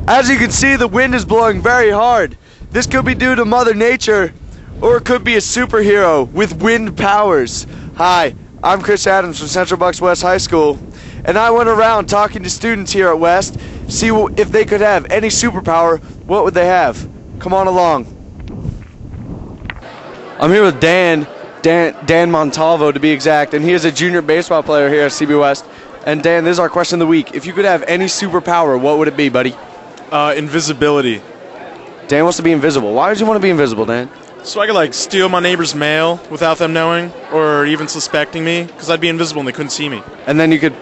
As you can see, the wind is blowing very hard. This could be due to Mother Nature, or it could be a superhero with wind powers. Hi, I'm Chris Adams from Central Bucks West High School, and I went around talking to students here at West, see if they could have any superpower, what would they have? Come on along. I'm here with Dan Montalvo to be exact, and he is a junior baseball player here at CB West. And Dan, this is our question of the week. If you could have any superpower, what would it be, buddy? Invisibility. Dan wants to be invisible. Why would you want to be invisible, Dan? So I could steal my neighbor's mail without them knowing or even suspecting me, because I'd be invisible and they couldn't see me. And then you could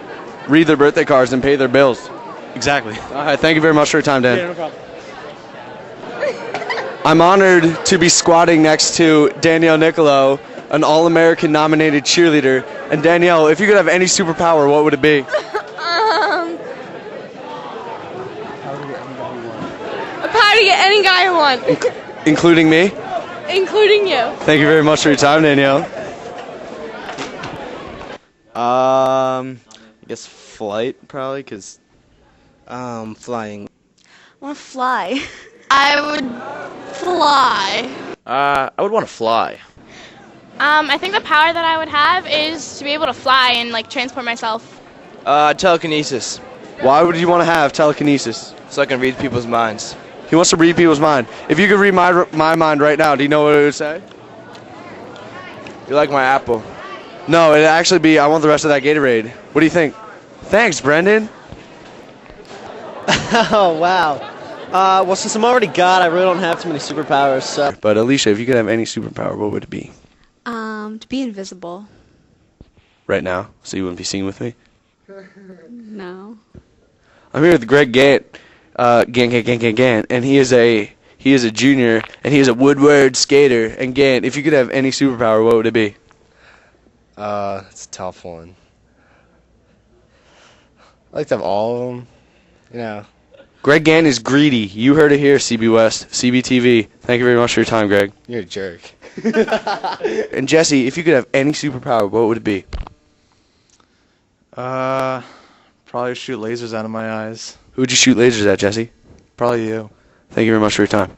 read their birthday cards and pay their bills. Exactly. All right, thank you very much for your time, Dan. Yeah, no problem. I'm honored to be squatting next to Danielle Nicolo, an All-American nominated cheerleader. And Danielle, if you could have any superpower, what would it be? Power to get any guy I want. Including me? Including you. Thank you very much for your time, Danielle. I guess flight, probably, because flying. I want to fly. I would fly. I would want to fly. I think the power that I would have is to be able to fly and transport myself. Telekinesis, Why would you want to have telekinesis? so I can read people's minds. He wants to read people's mind. If you could read my mind right now, do you know what it would say? You like my apple? No, it'd actually be, I want the rest of that Gatorade. What do you think? Thanks, Brendan. Oh, wow. Well, since I'm already God, I really don't have too many superpowers, so... But Alicia, if you could have any superpower, what would it be? To be invisible. Right now, so you wouldn't be seen with me? No. I'm here with Greg Gant, and he is a junior, and he is a Woodward skater. And Gant, if you could have any superpower, what would it be? It's a tough one. I like to have all of them, you know. Greg Gant is greedy. You heard it here, CB West, CBTV. Thank you very much for your time, Greg. You're a jerk. And Jesse, if you could have any superpower, what would it be? Probably shoot lasers out of my eyes. Who would you shoot lasers at, Jesse? Probably you. Thank you very much for your time.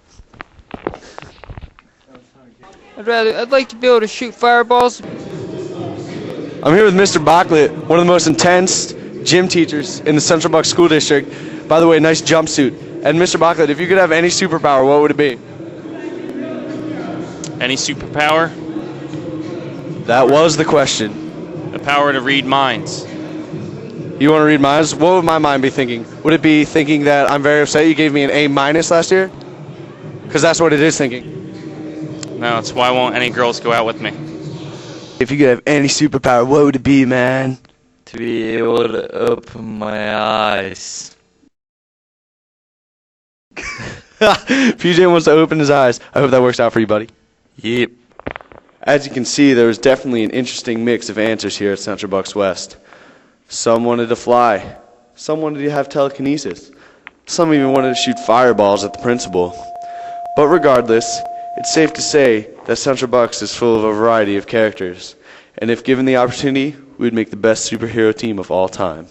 I'd like to be able to shoot fireballs. I'm here with Mr. Bachlet, one of the most intense gym teachers in the Central Bucks School District. By the way, nice jumpsuit. And Mr. Bachlet, if you could have any superpower, what would it be? Any superpower? That was the question. The power to read minds. You want to read minds? What would my mind be thinking? Would it be thinking that I'm very upset you gave me an A- last year? Because that's what it is thinking. No, it's why won't any girls go out with me? If you could have any superpower, what would it be, man? To be able to open my eyes. PJ wants to open his eyes. I hope that works out for you, buddy. Yep. As you can see, there was definitely an interesting mix of answers here at Central Bucks West. Some wanted to fly. Some wanted to have telekinesis. Some even wanted to shoot fireballs at the principal. But regardless, it's safe to say that Central Bucks is full of a variety of characters. And if given the opportunity, we would make the best superhero team of all time.